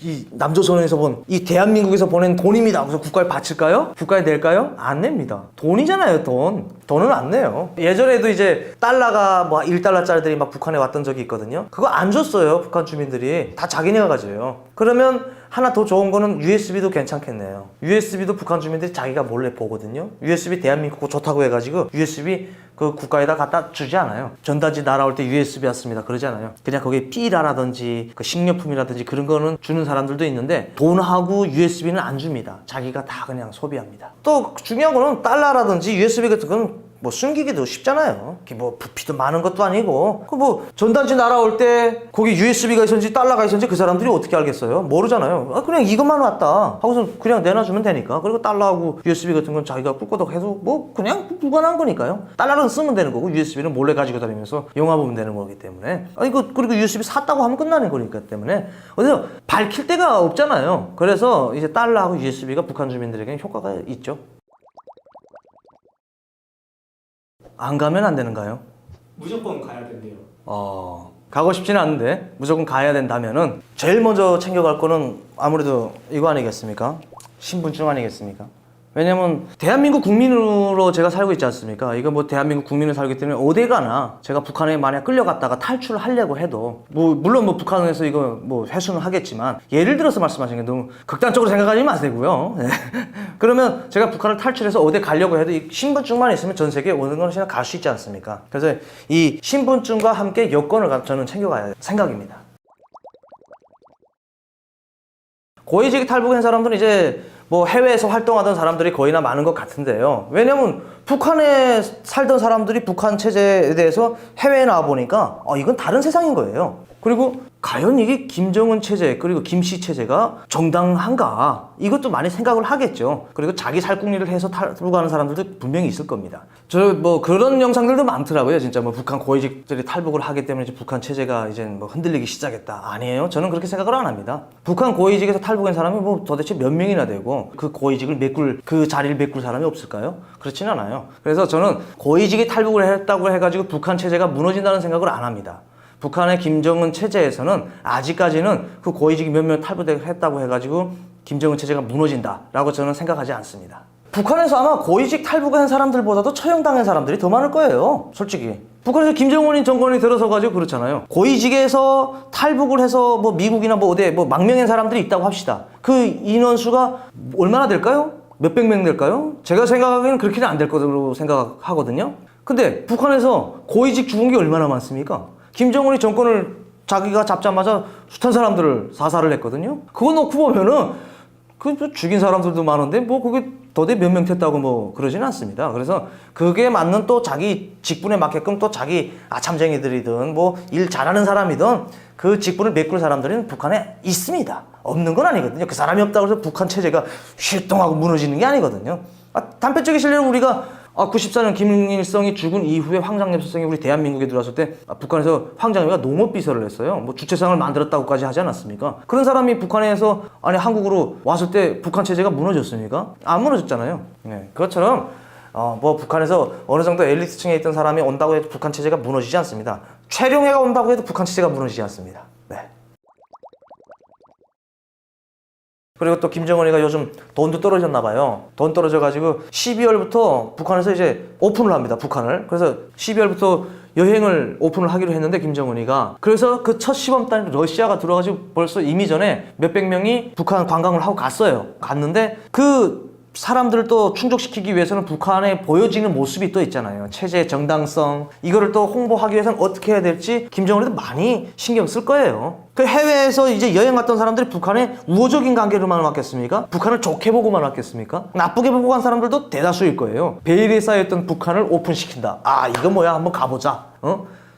A: 이 남조선에서 본 이 대한민국에서 보낸 돈입니다. 그래서 국가에 바칠까요? 국가에 낼까요? 안 냅니다. 돈이잖아요. 돈은 안 내요. 예전에도 이제 달러가 뭐 1달러짜리들이 막 북한에 왔던 적이 있거든요. 그거 안 줬어요. 북한 주민들이 다 자기네가 가져요. 그러면 하나 더 좋은 거는 USB도 괜찮겠네요. USB도 북한 주민들이 자기가 몰래 보거든요. USB 대한민국 거 좋다고 해가지고 USB 그 국가에다 갖다 주지 않아요. 전단지 날아올 때 USB 왔습니다 그러지 않아요. 그냥 거기에 삐라라든지 그 식료품이라든지 그런 거는 주는 사람들도 있는데 돈하고 USB는 안 줍니다. 자기가 다 그냥 소비합니다. 또 중요한 거는 달러라든지 USB 같은 건 뭐 숨기기도 쉽잖아요. 뭐 부피도 많은 것도 아니고 그 뭐 전단지 날아올 때 거기 USB가 있었는지 달러가 있었는지 그 사람들이 어떻게 알겠어요? 모르잖아요. 그냥 이것만 왔다 하고서 그냥 내놔주면 되니까. 그리고 달러하고 USB 같은 건 자기가 꿀거덕 해도 뭐 그냥 무관한 거니까요. 달러는 쓰면 되는 거고 USB는 몰래 가지고 다니면서 영화 보면 되는 거기 때문에 그리고 USB 샀다고 하면 끝나는 거니까 때문에 어디서 밝힐 데가 없잖아요. 그래서 이제 달러하고 USB가 북한 주민들에게는 효과가 있죠. 안 가면 안 되는가요?
B: 무조건 가야 된대요.
A: 가고 싶지는 않은데 무조건 가야 된다면은 제일 먼저 챙겨갈 거는 아무래도 이거 아니겠습니까? 신분증 아니겠습니까? 왜냐면 대한민국 국민으로 제가 살고 있지 않습니까? 이거 뭐 대한민국 국민을 살기 때문에 어디 가나 제가 북한에 만약 끌려갔다가 탈출을 하려고 해도 뭐 물론 뭐 북한에서 이거 뭐 회수는 하겠지만 예를 들어서 말씀하신 게 너무 극단적으로 생각하지 마시고요. 그러면 제가 북한을 탈출해서 어디 가려고 해도 이 신분증만 있으면 전 세계 어느 곳이나 갈 수 있지 않습니까? 그래서 이 신분증과 함께 여권을 저는 챙겨가야 생각입니다. 고위직 탈북한 사람들은 이제 뭐 해외에서 활동하던 사람들이 거의나 많은 것 같은데요. 왜냐면 북한에 살던 사람들이 북한 체제에 대해서 해외에 나와보니까 이건 다른 세상인 거예요. 그리고 과연 이게 김정은 체제 그리고 김씨 체제가 정당한가 이것도 많이 생각을 하겠죠. 그리고 자기 살궁리를 해서 탈북하는 사람들도 분명히 있을 겁니다. 저 뭐 그런 영상들도 많더라고요. 진짜 뭐 북한 고위직들이 탈북을 하기 때문에 이제 북한 체제가 이제 뭐 흔들리기 시작했다. 아니에요. 저는 그렇게 생각을 안 합니다. 북한 고위직에서 탈북한 사람이 뭐 도대체 몇 명이나 되고 그 고위직을 메꿀 그 자리를 메꿀 사람이 없을까요? 그렇진 않아요. 그래서 저는 고위직이 탈북을 했다고 해가지고 북한 체제가 무너진다는 생각을 안 합니다. 북한의 김정은 체제에서는 아직까지는 그 고위직이 몇몇 탈북했다고 해가지고 김정은 체제가 무너진다라고 저는 생각하지 않습니다. 북한에서 아마 고위직 탈북한 사람들보다도 처형당한 사람들이 더 많을 거예요. 솔직히. 북한에서 김정은이 정권이 들어서가지고 그렇잖아요. 고위직에서 탈북을 해서 뭐 미국이나 뭐 어디에 뭐 망명한 사람들이 있다고 합시다. 그 인원수가 얼마나 될까요? 몇백 명 될까요? 제가 생각하기에는 그렇게는 안 될 거로 생각하거든요. 근데 북한에서 고위직 죽은 게 얼마나 많습니까? 김정은이 정권을 자기가 잡자마자 숱한 사람들을 사살을 했거든요. 그거 놓고 보면은 그 죽인 사람들도 많은데 뭐 그게 도대체 몇 명 됐다고 뭐 그러지는 않습니다. 그래서 그게 맞는 또 자기 직분에 맞게끔 또 자기 아참쟁이들이든 뭐 일 잘하는 사람이든 그 직분을 메꿀 사람들은 북한에 있습니다. 없는 건 아니거든요. 그 사람이 없다고 해서 북한 체제가 휘똥하고 무너지는 게 아니거든요. 단편적인 실례로 우리가 94년 김일성이 죽은 이후에 황장엽수성이 우리 대한민국에 들어왔을 때 북한에서 황장엽이가 농업비서를 했어요. 뭐 주체상을 만들었다고까지 하지 않았습니까? 그런 사람이 북한에서 한국으로 왔을 때 북한 체제가 무너졌습니까? 안 무너졌잖아요. 네. 그것처럼 뭐 북한에서 어느 정도 엘리트층에 있던 사람이 온다고 해도 북한 체제가 무너지지 않습니다. 최룡해가 온다고 해도 북한 체제가 무너지지 않습니다. 네. 그리고 또 김정은이가 요즘 돈도 떨어졌나 봐요. 돈 떨어져가지고 12월부터 북한에서 이제 오픈을 합니다. 북한을. 그래서 12월부터 여행을 오픈을 하기로 했는데 김정은이가 그래서 그 첫 시범단 러시아가 들어가지고 벌써 이미 전에 몇백 명이 북한 관광을 하고 갔어요. 갔는데 그 사람들을 또 충족시키기 위해서는 북한에 보여지는 모습이 또 있잖아요. 체제의 정당성 이거를 또 홍보하기 위해서는 어떻게 해야 될지 김정은이도 많이 신경 쓸 거예요. 그 해외에서 이제 여행 갔던 사람들이 북한에 우호적인 관계로만 왔겠습니까? 북한을 좋게 보고만 왔겠습니까? 나쁘게 보고 간 사람들도 대다수일 거예요. 베일에 쌓여있던 북한을 오픈시킨다. 이거 뭐야 한번 가보자.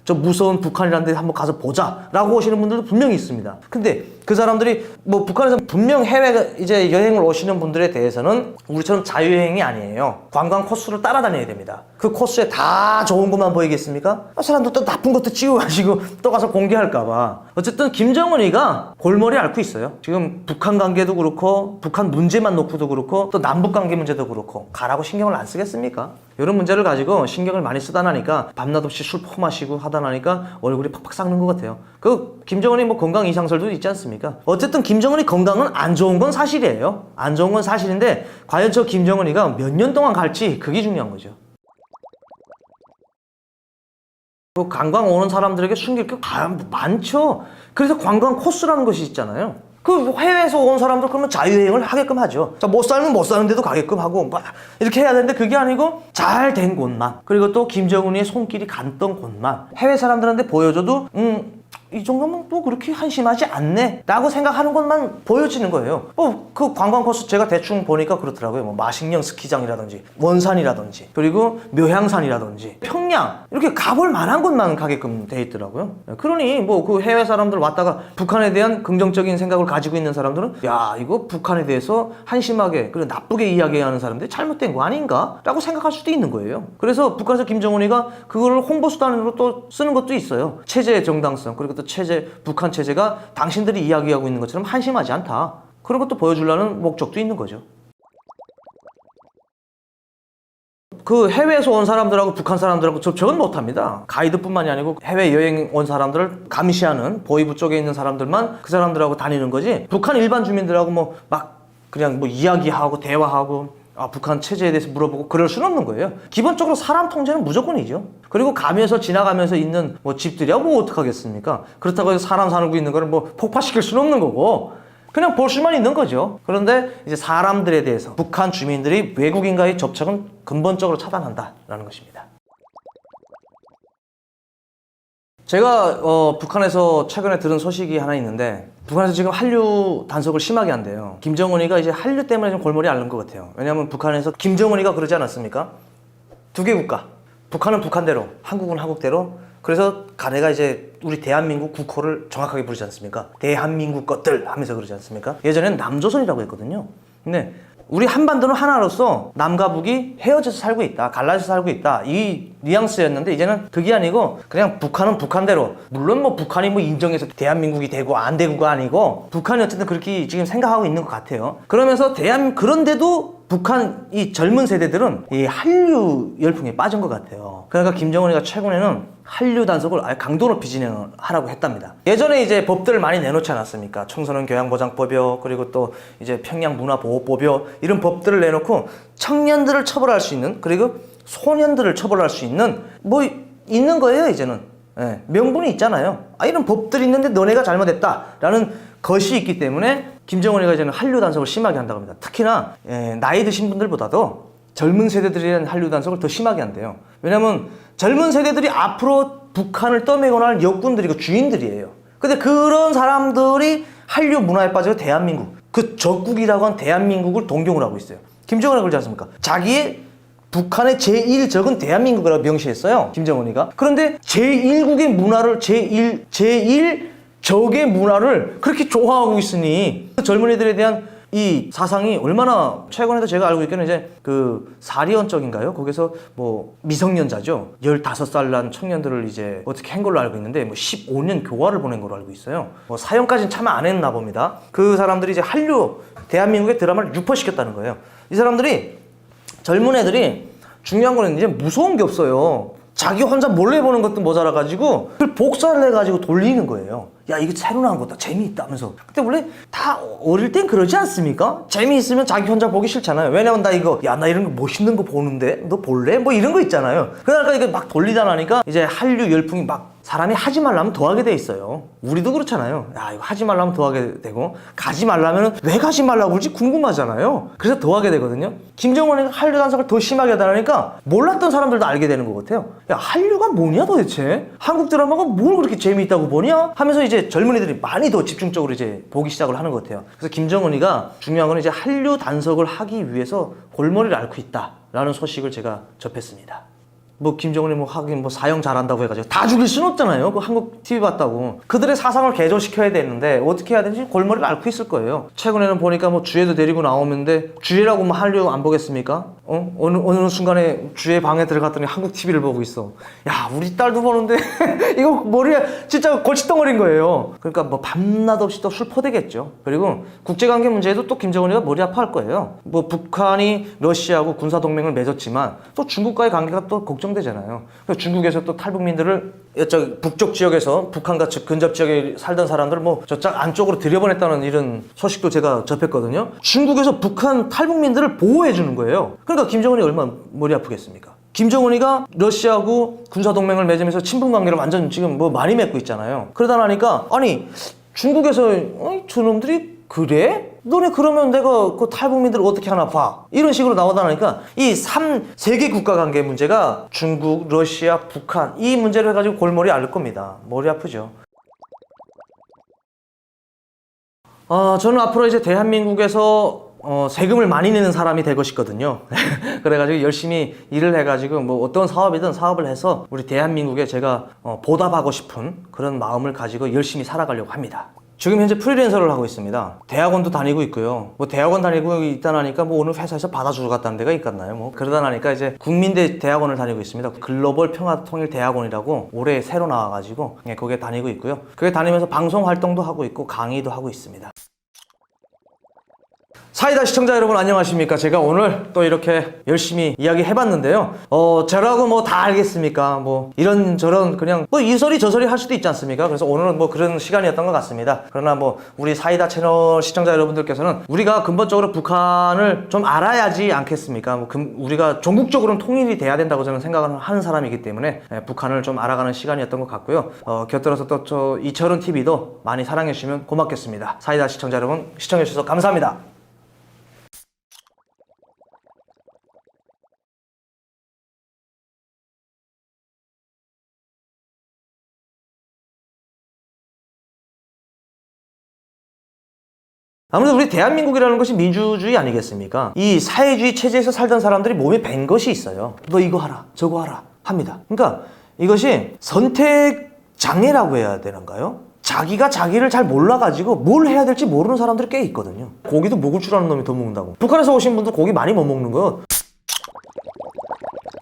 A: 저 무서운 북한이라는 데 한번 가서 보자 라고 오시는 분들도 분명히 있습니다. 근데 그 사람들이 뭐 북한에서 분명 해외 이제 여행을 오시는 분들에 대해서는 우리처럼 자유여행이 아니에요. 관광 코스를 따라다녀야 됩니다. 그 코스에 다 좋은 것만 보이겠습니까? 사람들 또 나쁜 것도 찍어가지고 또 가서 공개할까봐. 어쨌든 김정은이가 골머리 앓고 있어요. 지금 북한 관계도 그렇고 북한 문제만 놓고도 그렇고 또 남북 관계 문제도 그렇고 가라고 신경을 안 쓰겠습니까? 이런 문제를 가지고 신경을 많이 쓰다 나니까 밤낮 없이 술 퍼마시고 하다 나니까 얼굴이 팍팍 삭는 것 같아요. 그 김정은이 뭐 건강 이상설도 있지 않습니까? 어쨌든 김정은이 건강은 안 좋은 건 사실이에요. 안 좋은 건 사실인데 과연 저 김정은이가 몇 년 동안 갈지 그게 중요한 거죠. 그 관광 오는 사람들에게 숨길 게 많죠. 그래서 관광 코스라는 것이 있잖아요. 그 해외에서 온 사람들 그러면 자유여행을 하게끔 하죠. 자, 못 살면 못 사는 데도 가게끔 하고 막 이렇게 해야 되는데 그게 아니고 잘 된 곳만, 그리고 또 김정은이의 손길이 갔던 곳만 해외 사람들한테 보여줘도 이 정도면 뭐 그렇게 한심하지 않네 라고 생각하는 것만 보여지는 거예요. 그 관광 코스 제가 대충 보니까 그렇더라고요. 뭐 마식령 스키장이라든지 원산이라든지 그리고 묘향산이라든지 평양 이렇게 가볼 만한 곳만 가게끔 돼 있더라고요. 그러니 뭐 그 해외 사람들 왔다가 북한에 대한 긍정적인 생각을 가지고 있는 사람들은 야, 이거 북한에 대해서 한심하게 그리고 나쁘게 이야기하는 사람들이 잘못된 거 아닌가 라고 생각할 수도 있는 거예요. 그래서 북한에서 김정은이가 그거를 홍보 수단으로 또 쓰는 것도 있어요. 체제의 정당성, 그리고 또 북한 체제가 당신들이 이야기하고 있는 것처럼 한심하지 않다, 그런 것도 보여주려는 목적도 있는 거죠. 그 해외에서 온 사람들하고 북한 사람들하고 접촉은 못합니다. 가이드뿐만이 아니고 해외여행 온 사람들을 감시하는 보위부 쪽에 있는 사람들만 그 사람들하고 다니는 거지, 북한 일반 주민들하고 뭐 막 그냥 뭐 이야기하고 대화하고 북한 체제에 대해서 물어보고 그럴 수는 없는 거예요. 기본적으로 사람 통제는 무조건이죠. 그리고 가면서 지나가면서 있는 뭐 집들이야 뭐 어떡하겠습니까? 그렇다고 해서 사람 사는 거 있는 거를 뭐 폭파시킬 수는 없는 거고 그냥 볼 수만 있는 거죠. 그런데 이제 사람들에 대해서 북한 주민들이 외국인과의 접촉은 근본적으로 차단한다라는 것입니다. 제가 북한에서 최근에 들은 소식이 하나 있는데, 북한에서 지금 한류 단속을 심하게 한대요. 김정은이가 이제 한류 때문에 좀 골머리 앓는 것 같아요. 왜냐하면 북한에서 김정은이가 그러지 않았습니까? 두 개 국가, 북한은 북한대로, 한국은 한국대로. 그래서 가네가 이제 우리 대한민국 국호를 정확하게 부르지 않습니까? 대한민국 것들 하면서 그러지 않습니까? 예전에는 남조선이라고 했거든요. 근데 우리 한반도는 하나로서 남과 북이 헤어져서 살고 있다, 갈라져서 살고 있다, 이 뉘앙스였는데 이제는 그게 아니고 그냥 북한은 북한대로, 물론 뭐 북한이 뭐 인정해서 대한민국이 되고 안 되고가 아니고 북한이 어쨌든 그렇게 지금 생각하고 있는 것 같아요. 그러면서 그런데도 북한 이 젊은 세대들은 이 한류 열풍에 빠진 것 같아요. 그러니까 김정은이가 최근에는 한류 단속을 아예 강도 높이 진행하라고 했답니다. 예전에 이제 법들을 많이 내놓지 않았습니까? 청소년 교양보장법이요, 그리고 또 이제 평양문화보호법이요, 이런 법들을 내놓고 청년들을 처벌할 수 있는, 그리고 소년들을 처벌할 수 있는 뭐 있는 거예요. 이제는 명분이 있잖아요. 이런 법들이 있는데 너네가 잘못했다라는 것이 있기 때문에 김정은이가 이제는 한류 단속을 심하게 한다고 합니다. 특히나 나이 드신 분들보다도 젊은 세대들에 대한 한류 단속을 더 심하게 한대요. 왜냐면 젊은 세대들이 앞으로 북한을 떠매거나 할 역군들이고 주인들이에요. 근데 그런 사람들이 한류 문화에 빠져서 대한민국, 그 적국이라고 한 대한민국을 동경을 하고 있어요. 김정은이가 그러지 않습니까? 자기의 북한의 제1적은 대한민국이라고 명시했어요, 김정은이가. 그런데 제1국의 문화를, 제1적의 문화를 그렇게 좋아하고 있으니 그 젊은이들에 대한 이 사상이 얼마나, 최근에도 제가 알고 있기는 이제 그 사리원 쪽인가요? 거기서 뭐 미성년자죠. 15살 난 청년들을 이제 어떻게 한 걸로 알고 있는데 뭐 15년 교화를 보낸 걸로 알고 있어요. 뭐 사형까지는 참 안 했나 봅니다. 그 사람들이 이제 한류, 대한민국의 드라마를 유포시켰다는 거예요. 이 사람들이, 젊은 애들이, 중요한 거는 이제 무서운 게 없어요. 자기 혼자 몰래 보는 것도 모자라가지고 그걸 복사를 해가지고 돌리는 거예요. 야, 이거 새로 나온 거다, 재미있다면서. 근데 원래 다 어릴 땐 그러지 않습니까? 재미있으면 자기 혼자 보기 싫잖아요. 왜냐면 나 이거, 야, 나 이런 거 멋있는 거 보는데 너 볼래? 뭐 이런 거 있잖아요. 그러니까 이게 막 돌리다 나니까 이제 한류 열풍이 막, 사람이 하지 말라면 더 하게 돼 있어요. 우리도 그렇잖아요. 야, 이거 하지 말라면 더 하게 되고, 가지 말라면 왜 가지 말라고 그러지 궁금하잖아요. 그래서 더 하게 되거든요. 김정은이가 한류 단속을 더 심하게 하다 보니까 몰랐던 사람들도 알게 되는 것 같아요. 야, 한류가 뭐냐 도대체? 한국 드라마가 뭘 그렇게 재미있다고 보냐? 하면서 이제 젊은이들이 많이 더 집중적으로 이제 보기 시작을 하는 것 같아요. 그래서 김정은이가 중요한 건 이제 한류 단속을 하기 위해서 골머리를 앓고 있다라는 소식을 제가 접했습니다. 뭐 김정은이 뭐 하긴 뭐 사형 잘한다고 해가지고 다 죽일 수는 없잖아요. 그 한국 TV 봤다고. 그들의 사상을 개조시켜야 되는데 어떻게 해야 되는지 골머리를 앓고 있을 거예요. 최근에는 보니까 뭐 주애도 데리고 나오는데, 주애라고 뭐 한류 안 보겠습니까? 어느 순간에 주애 방에 들어갔더니 한국 TV를 보고 있어. 야, 우리 딸도 보는데 이거 머리에 진짜 골칫덩어리인 거예요. 그러니까 뭐 밤낮 없이 또 술포되겠죠. 그리고 국제관계 문제에도 또 김정은이가 머리 아파할 거예요. 뭐 북한이 러시아하고 군사동맹을 맺었지만 또 중국과의 관계가 또 걱정되잖아요. 중국에서 또 탈북민들을 이쪽 북쪽 지역에서 북한과 근접 지역에 살던 사람들을 뭐 저쪽 안쪽으로 들여보냈다는 이런 소식도 제가 접했거든요. 중국에서 북한 탈북민들을 보호해 주는 거예요. 그러니까 김정은이 얼마나 머리 아프겠습니까? 김정은이가 러시아하고 군사동맹을 맺으면서 친분관계를 완전 지금 뭐 많이 맺고 있잖아요. 그러다 나니까, 아니 중국에서 저놈들이 그래? 너네 그러면 내가 그 탈북민들을 어떻게 하나 봐. 이런 식으로 나오다 이 3세계 국가 관계 문제가 중국, 러시아, 북한 이 문제를 해가지고 골머리 앓을 겁니다. 머리 아프죠. 저는 앞으로 이제 대한민국에서 세금을 많이 내는 사람이 될 것이거든요. 그래가지고 열심히 일을 해가지고 뭐 어떤 사업이든 사업을 해서 우리 대한민국에 제가 보답하고 싶은 그런 마음을 가지고 열심히 살아가려고 합니다. 지금 현재 프리랜서를 하고 있습니다. 대학원도 다니고 있고요. 뭐 대학원 다니고 있다 나니까 뭐 어느 회사에서 받아주러 갔다는 데가 있겠나요? 뭐 그러다 나니까 이제 국민대 대학원을 다니고 있습니다. 글로벌 평화통일대학원이라고 올해 새로 나와가지고 거기에 다니고 있고요. 거기에 다니면서 방송 활동도 하고 있고 강의도 하고 있습니다. 사이다 시청자 여러분 안녕하십니까. 제가 오늘 또 이렇게 열심히 이야기 해봤는데요. 저라고 뭐 다 알겠습니까? 뭐 이런저런 그냥 뭐 이소리 저소리 할 수도 있지 않습니까? 그래서 오늘은 뭐 그런 시간이었던 것 같습니다. 그러나 뭐 우리 사이다 채널 시청자 여러분들께서는 우리가 근본적으로 북한을 좀 알아야지 않겠습니까? 뭐 우리가 전국적으로는 통일이 돼야 된다고 저는 생각을 하는 사람이기 때문에 북한을 좀 알아가는 시간이었던 것 같고요. 곁들여서 또 저 이철훈 TV도 많이 사랑해 주시면 고맙겠습니다. 사이다 시청자 여러분 시청해 주셔서 감사합니다. 아무래도 우리 대한민국이라는 것이 민주주의 아니겠습니까? 이 사회주의 체제에서 살던 사람들이 몸에 밴 것이 있어요. 너 이거 하라, 저거 하라 합니다. 그러니까 이것이 선택 장애라고 해야 되는가요? 자기가 자기를 잘 몰라가지고 뭘 해야 될지 모르는 사람들이 꽤 있거든요. 고기도 먹을 줄 아는 놈이 더 먹는다고. 북한에서 오신 분들 고기 많이 못 먹는 거.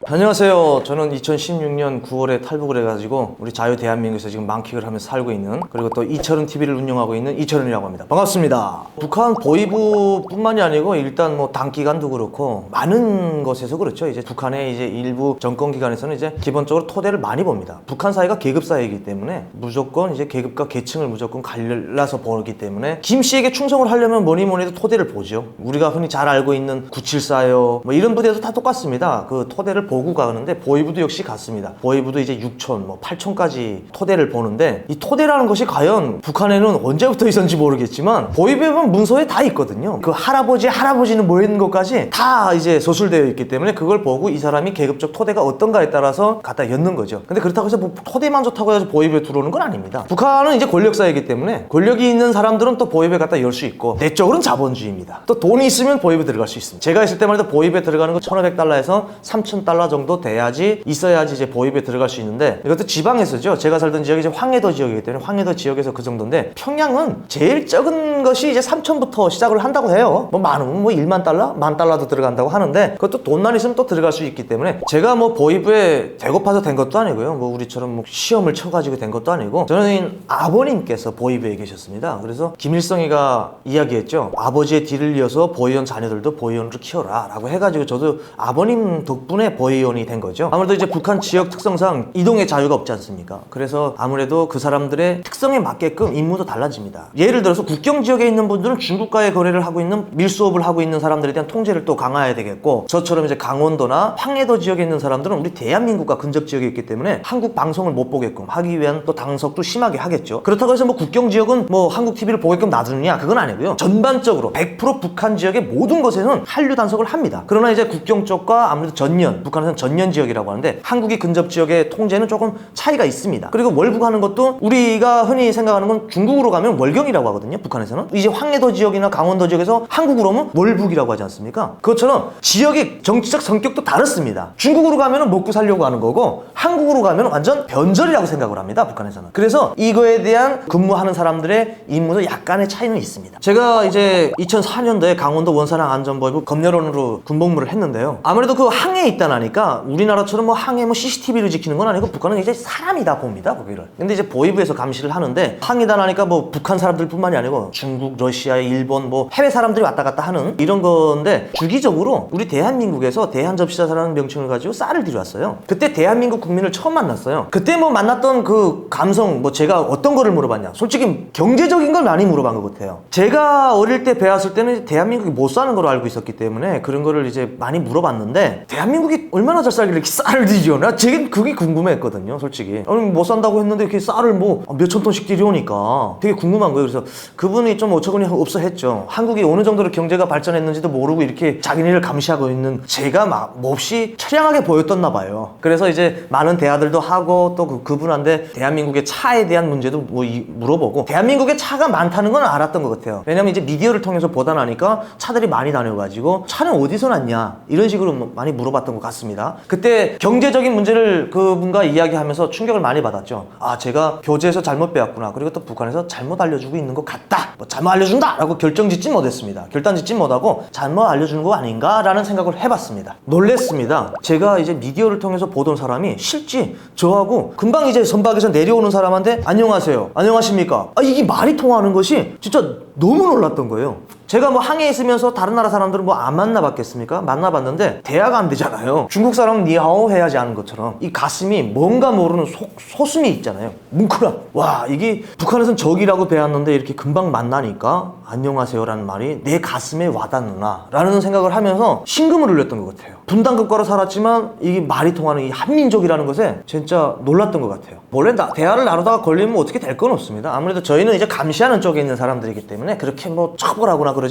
A: 안녕하세요. 저는 2016년 9월에 탈북을 해가지고 우리 자유 대한민국에서 지금 망킥을 하면서 살고 있는 그리고 또 이철훈 TV를 운영하고 있는 이철훈이라고 합니다. 반갑습니다. 북한 보위부뿐만이 아니고 일단 뭐 당기관도 그렇고 많은 것에서 그렇죠. 이제 북한의 이제 일부 정권기관에서는 이제 기본적으로 토대를 많이 봅니다. 북한 사회가 계급 사회이기 때문에 무조건 이제 계급과 계층을 무조건 갈라서 보기 때문에 김 씨에게 충성을 하려면 뭐니 해도 토대를 보죠. 우리가 흔히 잘 알고 있는 974요 뭐 이런 부대도 다 똑같습니다. 그 토대를 보고 가는데 보위부도 역시 같습니다. 보위부도 이제 6촌, 뭐 8촌까지 토대를 보는데 이 토대라는 것이 과연 북한에는 언제부터 있었는지 모르겠지만 보위부에 보면 문서에 다 있거든요. 그 할아버지는 뭐 있는 것까지 다 이제 서술되어 있기 때문에 그걸 보고 이 사람이 계급적 토대가 어떤가에 따라서 갖다 엮는 거죠. 근데 그렇다고 해서 뭐 토대만 좋다고 해서 보위부에 들어오는 건 아닙니다. 북한은 이제 권력사회이기 때문에 권력이 있는 사람들은 또 보위부에 갖다 열 수 있고 내적으로는 자본주의입니다. 또 돈이 있으면 보위부에 들어갈 수 있습니다. 제가 있을 때만 해도 보위부에 들어가는 거 1,500달러에서 3,000달러 정도 돼야지 있어야지 이제 보위부에 들어갈 수 있는데 이것도 지방에서죠. 제가 살던 지역이 이제 황해도 지역이기 때문에 황해도 지역에서 그 정도인데 평양은 제일 적은 것이 이제 3,000부터 시작을 한다고 해요. 뭐 많으면 뭐 1만 달러? 10,000달러도 들어간다고 하는데 그것도 돈만 있으면 또 들어갈 수 있기 때문에 제가 뭐 보위부에 배고파서 된 것도 아니고요. 뭐 우리처럼 뭐 시험을 쳐가지고 된 것도 아니고 저는 아버님께서 보위부에 계셨습니다. 그래서 김일성이가 이야기했죠. 아버지의 뒤를 이어서 보위원 자녀들도 보위원으로 키워라 라고 해가지고 저도 아버님 덕분에 보위원이 된 거죠. 아무래도 이제 북한 지역 특성상 이동의 자유가 없지 않습니까? 그래서 아무래도 그 사람들의 특성에 맞게끔 임무도 달라집니다. 예를 들어서 국경 지역에 있는 분들은 중국과의 거래를 하고 있는 밀수업을 하고 있는 사람들에 대한 통제를 또 강화해야 되겠고 저처럼 이제 강원도나 황해도 지역에 있는 사람들은 우리 대한민국과 근접 지역에 있기 때문에 한국 방송을 못 보게끔 하기 위한 또 당석도 심하게 하겠죠. 그렇다고 해서 뭐 국경 지역은 뭐 한국 TV를 보게끔 놔두느냐 그건 아니고요. 전반적으로 100% 북한 지역의 모든 것에는 한류 단속을 합니다. 그러나 이제 국경 쪽과 아무래도 전년, 북한에서는 전년 지역이라고 하는데 한국이 근접 지역의 통제는 조금 차이가 있습니다. 그리고 월북하는 것도 우리가 흔히 생각하는 건 중국으로 가면 월경이라고 하거든요. 북한에서는 이제 황해도 지역이나 강원도 지역에서 한국으로 오면 월북이라고 하지 않습니까? 그것처럼 지역의 정치적 성격도 다릅니다. 중국으로 가면 먹고 살려고 하는 거고 한국으로 가면 완전 변절이라고 생각을 합니다. 북한에서는. 그래서 이거에 대한 근무하는 사람들의 임무도 약간의 차이는 있습니다. 제가 이제 2004년도에 강원도 원산항 안전보위부 검열원으로 군복무를 했는데요. 아무래도 그 항해에 있다 나니까 우리나라처럼 뭐 항해 뭐 CCTV를 지키는 건 아니고 북한은 이제 사람이 다 봅니다. 거기를. 근데 이제 보위부에서 감시를 하는데 항해다 나니까 뭐 북한 사람들뿐만이 아니고 중국, 러시아, 일본 뭐 해외 사람들이 왔다 갔다 하는 이런 건데 주기적으로 우리 대한민국에서 대한접시사라는 명칭을 가지고 쌀을 들여왔어요. 그때 대한민국 국민을 처음 만났어요. 그때 뭐 만났던 그 감성 뭐 제가 어떤 거를 물어봤냐? 솔직히 경제적인 걸 많이 물어본 것 같아요. 제가 어릴 때 배웠을 때는 대한민국이 못 사는 걸로 알고 있었기 때문에 그런 거를 이제 많이 물어봤는데 대한민국이 얼마나 얼마나 잘 살길래 이렇게 쌀을 들여오나? 제게 그게 궁금했거든요, 솔직히. 아니, 못 산다고 했는데 이렇게 쌀을 뭐 몇천 톤씩 들여오니까 되게 궁금한 거예요. 그래서 그분이 좀 어처구니 없어 했죠. 한국이 어느 정도로 경제가 발전했는지도 모르고 이렇게 자기네를 감시하고 있는 제가 막 몹시 처량하게 보였었나 봐요. 그래서 이제 많은 대화들도 하고 또 그분한테 대한민국의 차에 대한 문제도 뭐 물어보고, 대한민국에 차가 많다는 건 알았던 것 같아요. 왜냐면 이제 미디어를 통해서 보다 나니까 차들이 많이 다녀가지고 차는 어디서 났냐 이런 식으로 많이 물어봤던 것 같습니다. 그때 경제적인 문제를 그분과 이야기하면서 충격을 많이 받았죠. 아, 제가 교재에서 잘못 배웠구나, 그리고 또 북한에서 잘못 알려주고 있는 것 같다, 뭐 잘못 알려준다 라고 결정짓지 못했습니다. 결단짓지 못하고 잘못 알려주는 거 아닌가 라는 생각을 해봤습니다. 놀랬습니다. 제가 이제 미디어를 통해서 보던 사람이 실제 저하고 금방 이제 선박에서 내려오는 사람한테 안녕하세요, 안녕하십니까, 이게 말이 통하는 것이 진짜 너무 놀랐던 거예요. 제가 뭐 항해에 있으면서 다른 나라 사람들은 뭐 안 만나봤겠습니까? 만나봤는데 대화가 안 되잖아요. 중국 사람은 니하오 해야지 하는 것처럼 이 가슴이 뭔가 모르는 소숨이 있잖아요. 뭉클한. 와, 이게 북한에서는 적이라고 배웠는데 이렇게 금방 만나니까 안녕하세요라는 말이 내 가슴에 와닿는구나 라는 생각을 하면서 심금을 울렸던 것 같아요. 분단국가로 살았지만 이게 말이 통하는 이 한민족이라는 것에 진짜 놀랐던 것 같아요. 원래 대화를 나누다가 걸리면 어떻게 될 건 없습니다. 아무래도 저희는 이제 감시하는 쪽에 있는 사람들이기 때문에 그렇게 뭐 처벌하거나